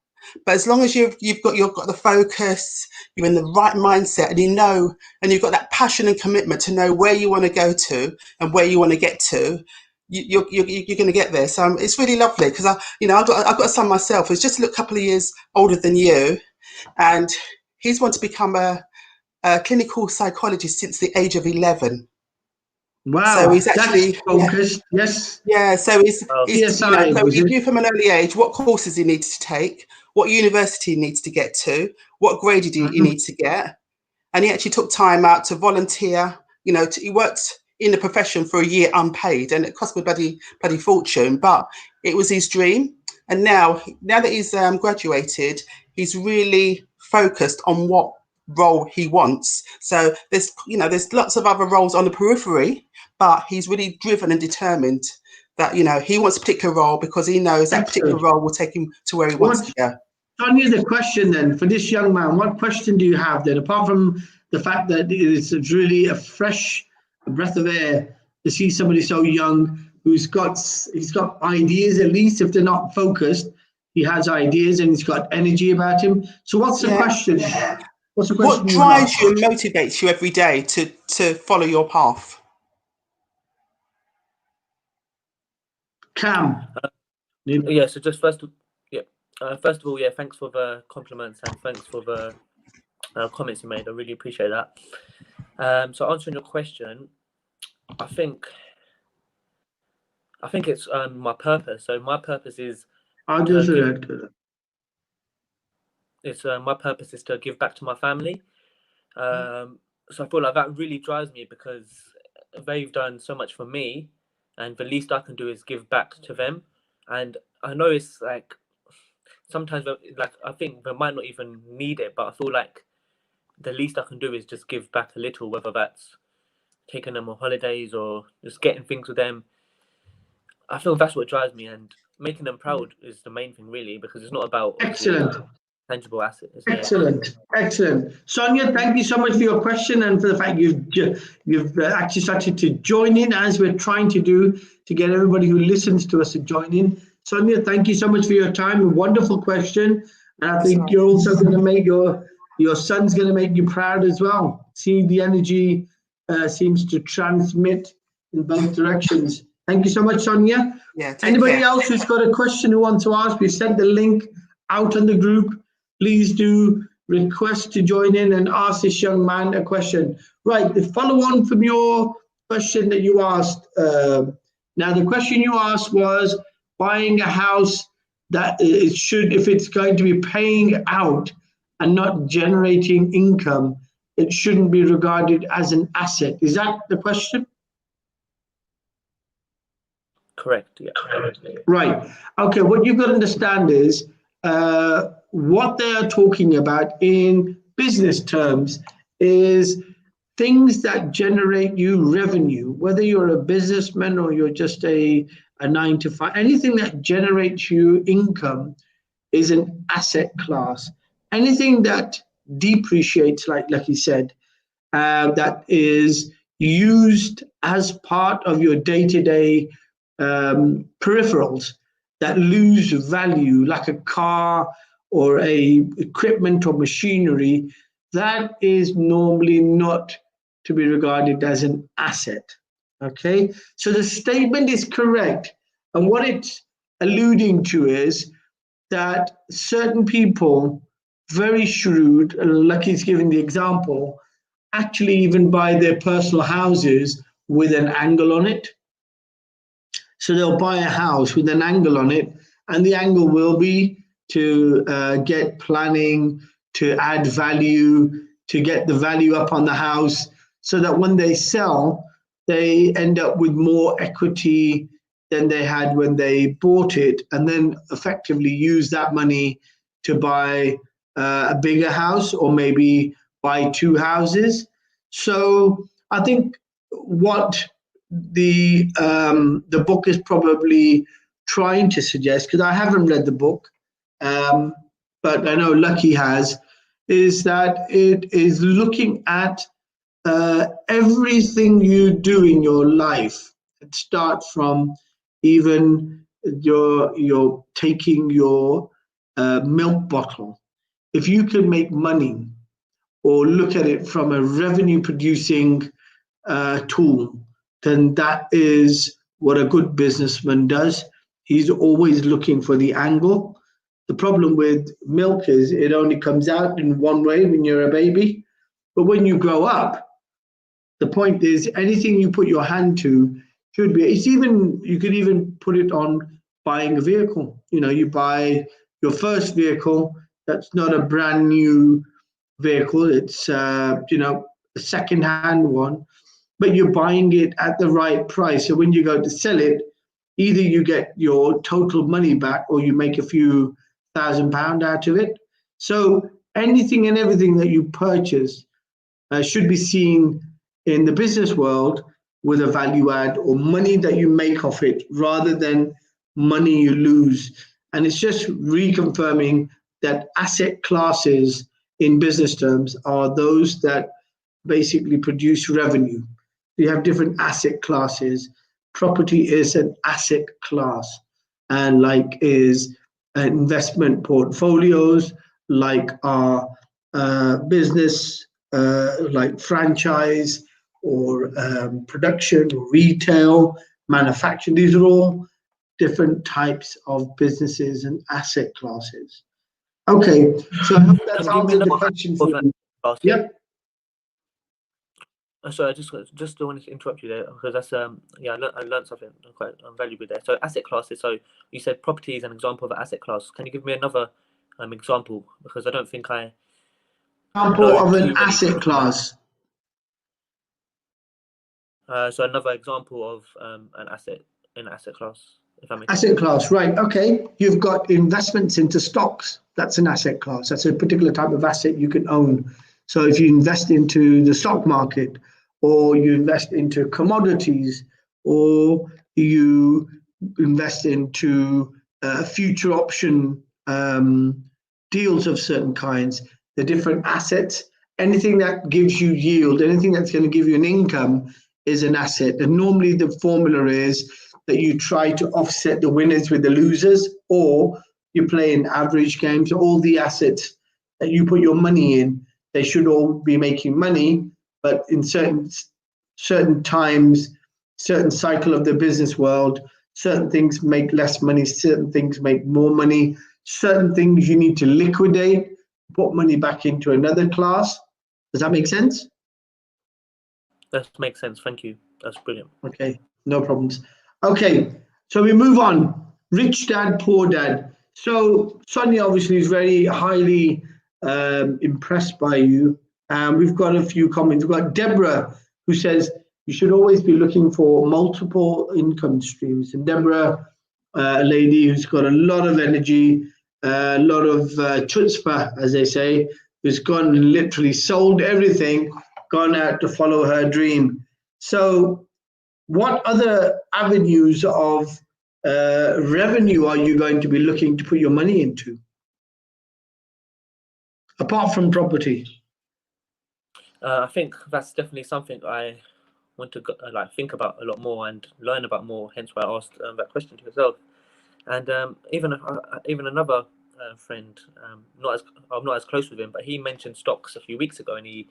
But as long as you've got the focus, you're in the right mindset, and you've got that passion and commitment to know where you want to go to and where you want to get to, you're going to get there. So it's really lovely, because I've got a son myself who's just a couple of years older than you, and he's wanted to become a clinical psychologist since the age of 11. Wow, so he's actually focused. Yes. Yeah, so he's so he knew from an early age what courses he needs to take, what university he needs to get to, what grade he needs to get, and he actually took time out to volunteer. He worked in the profession for a year unpaid, and it cost me bloody fortune, but it was his dream. And now that he's graduated, he's really focused on what role he wants. So there's, you know, there's lots of other roles on the periphery, but he's really driven and determined that, you know, he wants a particular role because he knows that particular role will take him to where he wants to go. Sonia, the question then for this young man, what question do you have then, apart from the fact that it's really a fresh breath of air to see somebody so young he's got ideas, at least if they're not focused, he has ideas and he's got energy about him. So what's the question? What's the question? What drives you and motivates you every day to follow your path? Cam. Yeah, so just first of all, yeah, thanks for the compliments and thanks for the comments you made. I really appreciate that. So answering your question, I think it's my purpose. So my purpose is my purpose is to give back to my family. So I feel like that really drives me because they've done so much for me, and the least I can do is give back to them. And I know it's like sometimes, like, I think they might not even need it, but I feel like the least I can do is just give back a little, whether that's taking them on holidays or just getting things with them. I feel that's what drives me, and making them proud is the main thing, really, because it's not about tangible assets. Excellent. Sonia, thank you so much for your question and for the fact you've actually started to join in, as we're trying to do, to get everybody who listens to us to join in. Sonia, thank you so much for your time. A wonderful question, and I think you're also going to make your son's going to make you proud as well. See, the energy seems to transmit in both directions. Thank you so much, Sonia. Yeah, anybody else who's got a question who wants to ask, we sent the link out on the group. Please do request to join in and ask this young man a question. Right, the follow on from your question that you asked. Now, the question you asked was buying a house that it should, if it's going to be paying out and not generating income, it shouldn't be regarded as an asset. Is that the question? Correct, yeah. Right. Okay, what you've got to understand is what they are talking about in business terms is things that generate you revenue, whether you're a businessman or you're just a 9-to-5, anything that generates you income is an asset class. Anything that depreciates, like Lakhi said, that is used as part of your day-to-day peripherals that lose value, like a car or a equipment or machinery, that is normally not to be regarded as an asset. Okay, so the statement is correct, and what it's alluding to is that certain people, very shrewd, Lakhi's giving the example, actually even buy their personal houses with an angle on it. So they'll buy a house with an angle on it, and the angle will be to get planning, to add value, to get the value up on the house, so that when they sell, they end up with more equity than they had when they bought it, and then effectively use that money to buy a bigger house or maybe buy 2 houses. So I think what the book is probably trying to suggest, because I haven't read the book, but I know Lakhi has, is that it is looking at everything you do in your life. It starts from even your taking your milk bottle. If you can make money or look at it from a revenue producing tool, then that is what a good businessman does. He's always looking for the angle. The problem with milk is it only comes out in one way when you're a baby, but when you grow up, the point is anything you put your hand to should be, you could even put it on buying a vehicle. You know, you buy your first vehicle, that's not a brand new vehicle, it's a second-hand one, but you're buying it at the right price. So when you go to sell it, either you get your total money back or you make a few £1,000 out of it. So anything and everything that you purchase should be seen in the business world with a value add or money that you make off it rather than money you lose. And it's just reconfirming that asset classes in business terms are those that basically produce revenue. You have different asset classes. Property is an asset class, and like is investment portfolios, like our business, like franchise or production, or retail, manufacturing. These are all different types of businesses and asset classes. Okay, so I hope that's answered the question for you. Yep. So I just wanted to interrupt you there because that's yeah, I learned something quite valuable there. So asset classes. So you said property is an example of an asset class. Can you give me another example? Because I don't think I example of an asset class. So another example of an asset class, if that makes sense. Asset class, right? Okay, you've got investments into stocks. That's an asset class. That's a particular type of asset you can own. So if you invest into the stock market, or you invest into commodities, or you invest into future option deals of certain kinds, the different assets, anything that gives you yield, anything that's going to give you an income is an asset. And normally the formula is that you try to offset the winners with the losers, or you play in average games. All the assets that you put your money in, they should all be making money, but in certain times, certain cycle of the business world, certain things make less money, certain things make more money, certain things you need to liquidate, put money back into another class. Does that make sense? That makes sense. Thank you. That's brilliant. Okay, no problems. Okay, so we move on. Rich dad, poor dad. So Sonia obviously is very highly impressed by you. We've got a few comments. We've got Deborah, who says you should always be looking for multiple income streams. And Deborah, a lady who's got a lot of energy, a lot of chutzpah, as they say, who's gone and literally sold everything, gone out to follow her dream. So what other avenues of revenue are you going to be looking to put your money into, apart from property? I think that's definitely something I want to think about a lot more and learn about more. Hence why I asked that question to yourself. And even another friend, I'm not as close with him, but he mentioned stocks a few weeks ago, and he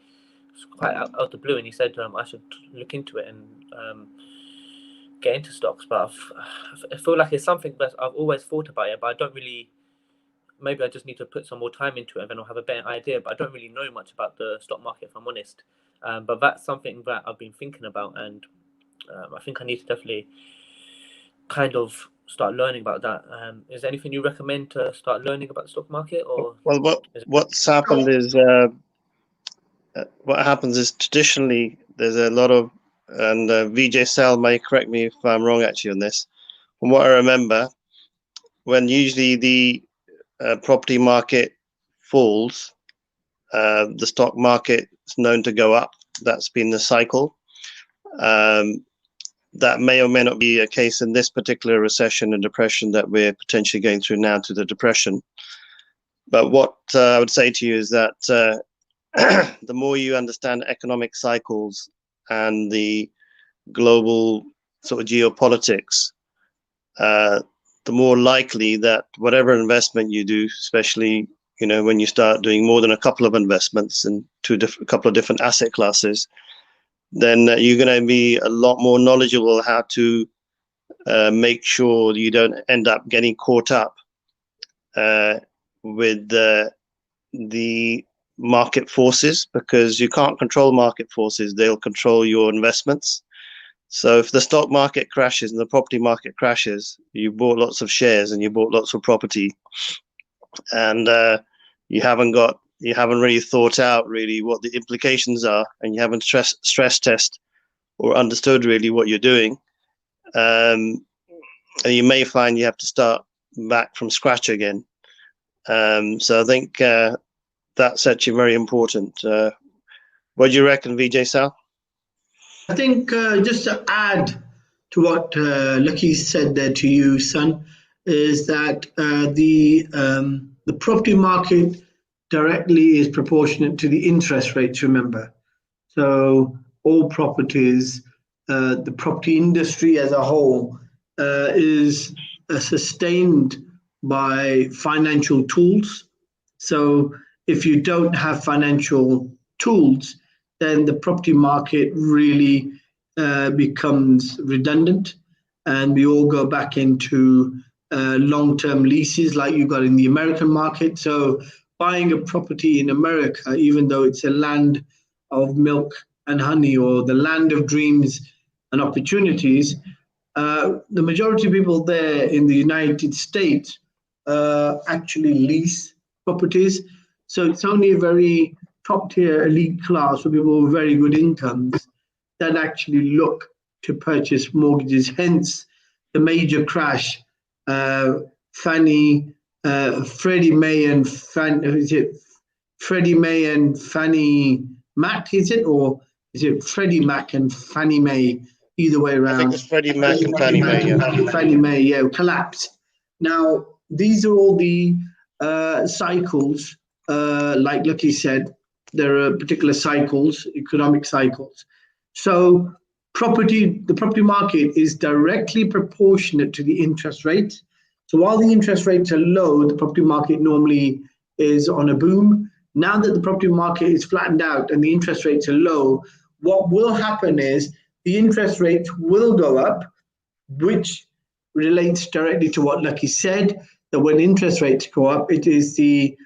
was quite out of the blue, and he said I should look into it and get into stocks. But I feel like it's something that I've always thought about it, but I don't really. Maybe I just need to put some more time into it, and then I'll have a better idea. But I don't really know much about the stock market, if I'm honest. But that's something that I've been thinking about, and I think I need to definitely kind of start learning about that. Is there anything you recommend to start learning about the stock market? Or well, what's happened is what happens is traditionally there's a lot of, and VJ Sell may correct me if I'm wrong actually on this. From what I remember, when usually the property market falls, the stock market is known to go up. That's been the cycle. That may or may not be a case in this particular recession and depression that we're potentially going through now, to the depression. But what I would say to you is that the more you understand economic cycles and the global sort of geopolitics, the more likely that whatever investment you do, especially when you start doing more than a couple of investments into a couple of different asset classes, then you're going to be a lot more knowledgeable how to make sure you don't end up getting caught up with the market forces, because you can't control market forces. They'll control your investments. So if the stock market crashes and the property market crashes, you bought lots of shares and you bought lots of property, and you haven't really thought out really what the implications are, and you haven't stress test or understood really what you're doing, and you may find you have to start back from scratch again. So I think that's actually very important. What do you reckon, VJ Sal? I think just to add to what Lakhi said there to you, son, is that the property market directly is proportionate to the interest rates, remember. So all properties, the property industry as a whole is sustained by financial tools. So if you don't have financial tools, then the property market really becomes redundant, and we all go back into long-term leases like you got in the American market. So buying a property in America, even though it's a land of milk and honey or the land of dreams and opportunities, the majority of people there in the United States actually lease properties. So it's only a very top-tier elite class for people with very good incomes that actually look to purchase mortgages. Hence, the major crash, Freddie Mae and Freddie Mae and Fannie Mac, is it? Or is it Freddie Mac and Fannie Mae? Either way around. I think it's Freddie Mac and Fannie Mae, yeah. Fannie Mae, yeah, collapsed. Now, these are all the cycles, like Lakhi said, there are particular cycles, economic cycles. So the property market is directly proportionate to the interest rate. So while the interest rates are low, the property market normally is on a boom. Now that the property market is flattened out and the interest rates are low, what will happen is the interest rates will go up, which relates directly to what Lakhi said, that when interest rates go up, it is the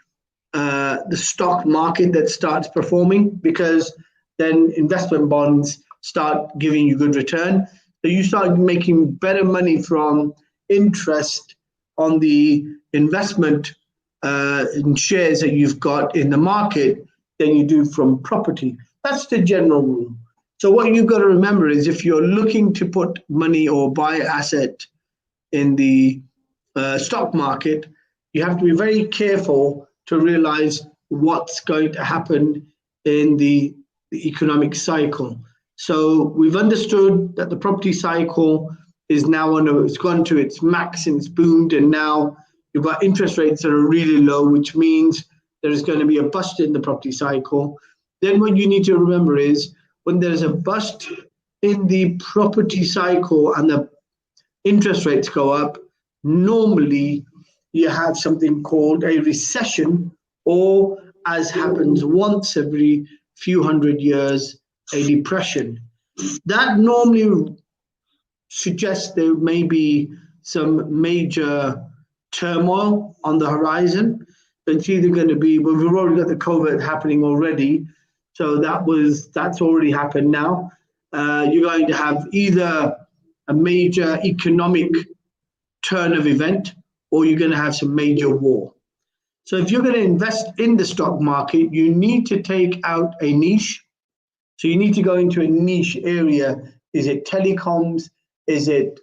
stock market that starts performing, because then investment bonds start giving you good return. So you start making better money from interest on the investment in shares that you've got in the market than you do from property. That's the general rule. So what you've got to remember is if you're looking to put money or buy an asset in the stock market, you have to be very careful to realize what's going to happen in the economic cycle. So we've understood that the property cycle is now it's gone to its max and it's boomed, and now you've got interest rates that are really low, which means there's going to be a bust in the property cycle. Then what you need to remember is when there's a bust in the property cycle and the interest rates go up, normally you have something called a recession, or as happens once every few hundred years, a depression. That normally suggests there may be some major turmoil on the horizon. It's either going to be, well, we've already got the COVID happening already, so that's already happened now. You're going to have either a major economic turn of event, or you're going to have some major war. So if you're going to invest in the stock market, you need to take out a niche. So you need to go into a niche area. Is it telecoms? Is it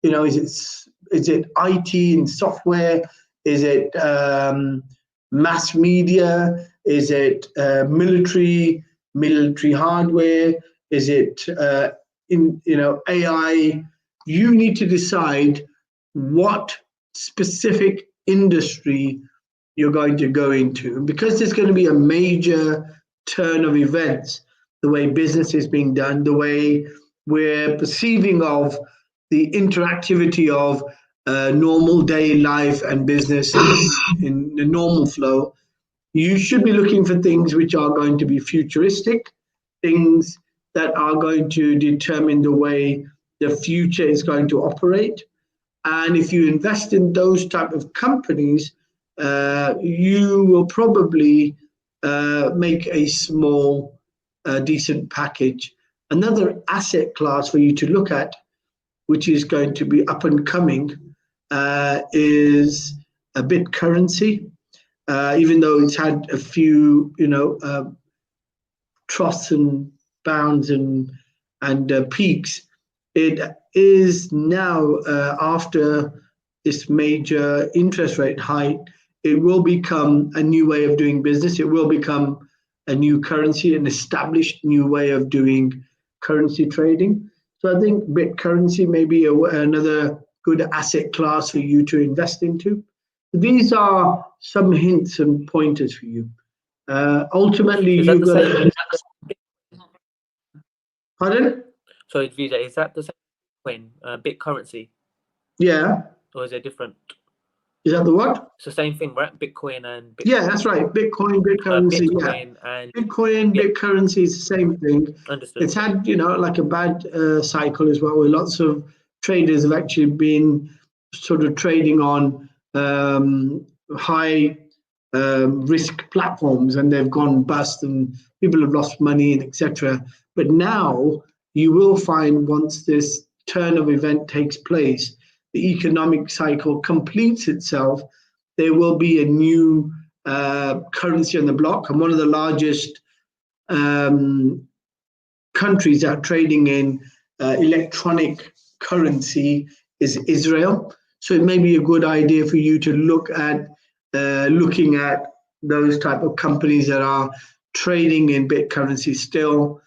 is it IT and software? Is it mass media? Is it military hardware? Is it AI? You need to decide what specific industry you're going to go into, because there's going to be a major turn of events, the way business is being done, the way we're perceiving of the interactivity of normal day life and business in the normal flow. You should be looking for things which are going to be futuristic, things that are going to determine the way the future is going to operate. And if you invest in those type of companies, you will probably make a small, decent package. Another asset class for you to look at, which is going to be up and coming, is a bit currency. Even though it's had a few, troughs and bounds and peaks, it is now, after this major interest rate hike, it will become a new way of doing business. It will become a new currency, an established new way of doing currency trading. So I think BitCurrency may be another good asset class for you to invest into. These are some hints and pointers for you. Ultimately, you've got to... Pardon? Sorry, Vijay, is that the same coin, BitCurrency? Yeah. Or is it different? Is that the what? It's the same thing, right? Bitcoin and Bitcoin. Yeah, that's right. Bitcoin, BitCurrency. Bitcoin and Bitcoin, BitCurrency is the same thing. Understood. It's had, like a bad cycle as well, where lots of traders have actually been sort of trading on high risk platforms, and they've gone bust, and people have lost money, and etc. But now you will find, once this turn of event takes place, the economic cycle completes itself, there will be a new currency on the block. And one of the largest countries that are trading in electronic currency is Israel. So it may be a good idea for you to look at looking at those type of companies that are trading in BitCurrency still,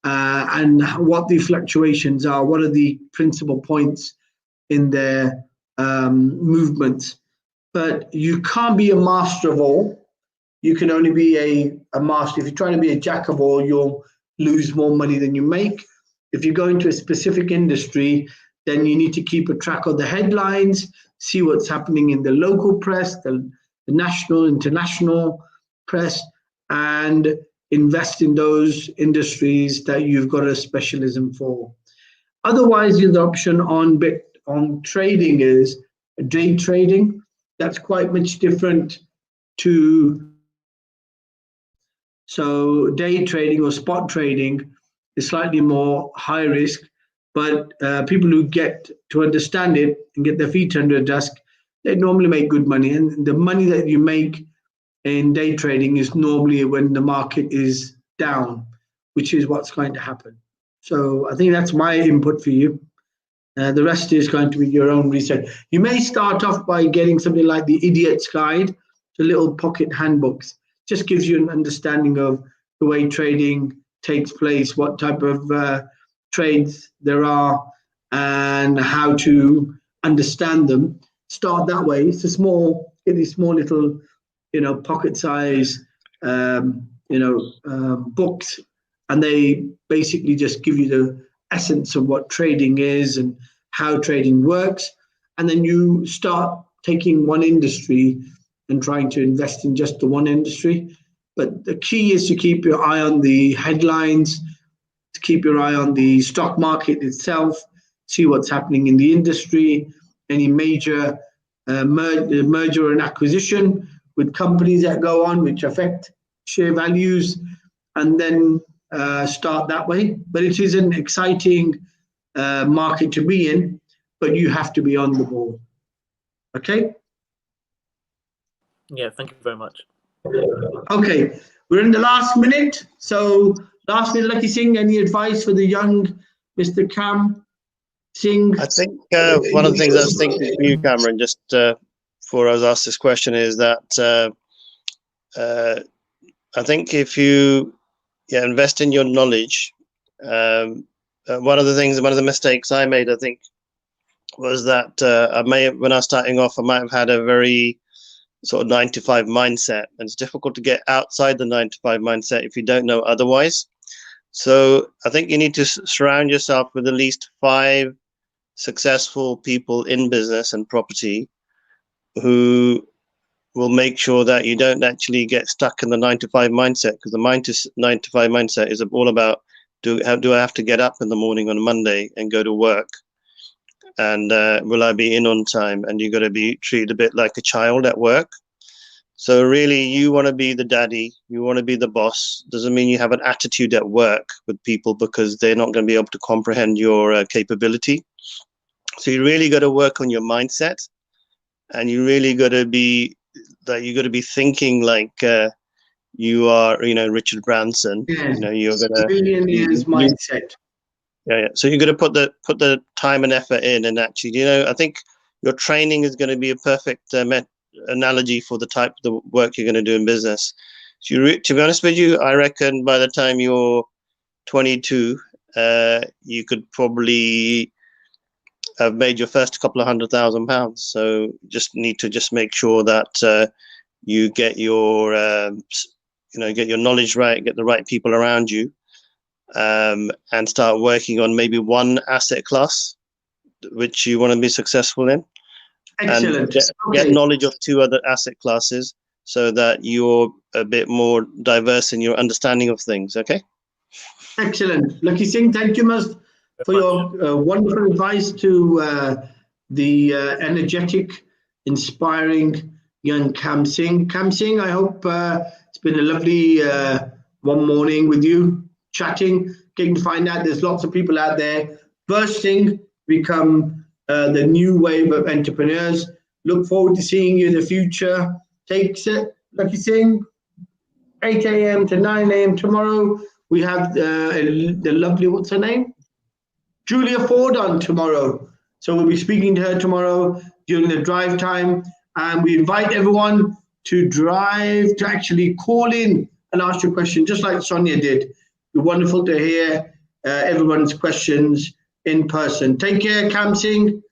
and what the fluctuations are, what are the principal points in their movements. But you can't be a master of all. You can only be a master. If you're trying to be a jack of all, you'll lose more money than you make. If you go into a specific industry, then you need to keep a track of the headlines, see what's happening in the local press, the national, international press, and invest in those industries that you've got a specialism for. Otherwise, the other option on trading is day trading. That's quite much different to... So day trading or spot trading is slightly more high risk, but people who get to understand it and get their feet under a desk, they normally make good money. And the money that you make in day trading is normally when the market is down, which is what's going to happen. So I think that's my input for you. The rest is going to be your own research. You may start off by getting something like the Idiot's Guide, the little pocket handbooks. Just gives you an understanding of the way trading takes place, what type of trades there are, and how to understand them. Start that way. It's a small, these small little, pocket size, books, and they basically just give you the essence of what trading is and how trading works. And then you start taking one industry and trying to invest in just the one industry. But the key is to keep your eye on the headlines, to keep your eye on the stock market itself, see what's happening in the industry, any major merger and acquisition with companies that go on which affect share values, and then start that way. But it is an exciting market to be in, but you have to be on the ball. Okay? Yeah, thank you very much. Okay, we're in the last minute. So last minute, Lakhisingh, any advice for the young Mr. Kam Singh? I think one of the things I was thinking for you, Cameron, just before I was asked this question, is that I think if you invest in your knowledge, one of the mistakes I made, I think, was that when I was starting off, I might have had a very sort of 9-to-5 mindset, and it's difficult to get outside the 9-to-5 mindset if you don't know otherwise. So I think you need to surround yourself with at least 5 successful people in business and property who will make sure that you don't actually get stuck in the 9-to-5 mindset, because the 9-to-5 mindset is all about, do I have to get up in the morning on a Monday and go to work? And will I be in on time? And you've got to be treated a bit like a child at work. So really, you want to be the daddy, you want to be the boss. Doesn't mean you have an attitude at work with people, because they're not going to be able to comprehend your capability. So you really got to work on your mindset, and you really got to be thinking like you are, Richard Branson. Yeah. You're gonna Billionaire's mindset. Yeah. So you're going to put the time and effort in, and actually, I think your training is going to be a perfect analogy for the type of the work you're going to do in business. So to be honest with you, I reckon by the time you're 22, you could probably have made your first couple of £100,000. So just need to make sure that you get your get your knowledge right, get the right people around you, and start working on maybe one asset class which you want to be successful in. Excellent. And get knowledge of 2 other asset classes so that you're a bit more diverse in your understanding of things. Okay. Excellent. Lakhi Singh, thank you much for your wonderful advice to the energetic, inspiring young Kam Singh. Kam Singh, I hope it's been a lovely one morning with you, chatting, getting to find out there's lots of people out there bursting, become the new wave of entrepreneurs. Look forward to seeing you in the future. Take it, Lakhi Singh, 8 a.m. to 9 a.m. tomorrow. We have the lovely, what's her name? Julia Ford on tomorrow. So we'll be speaking to her tomorrow during the drive time. And we invite everyone to drive, to actually call in and ask your question, just like Sonia did. It'd be wonderful to hear everyone's questions in person. Take care, Kam Singh.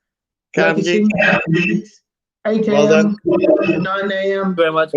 Kam Singh. 8 a.m. to 9 a.m. Very much.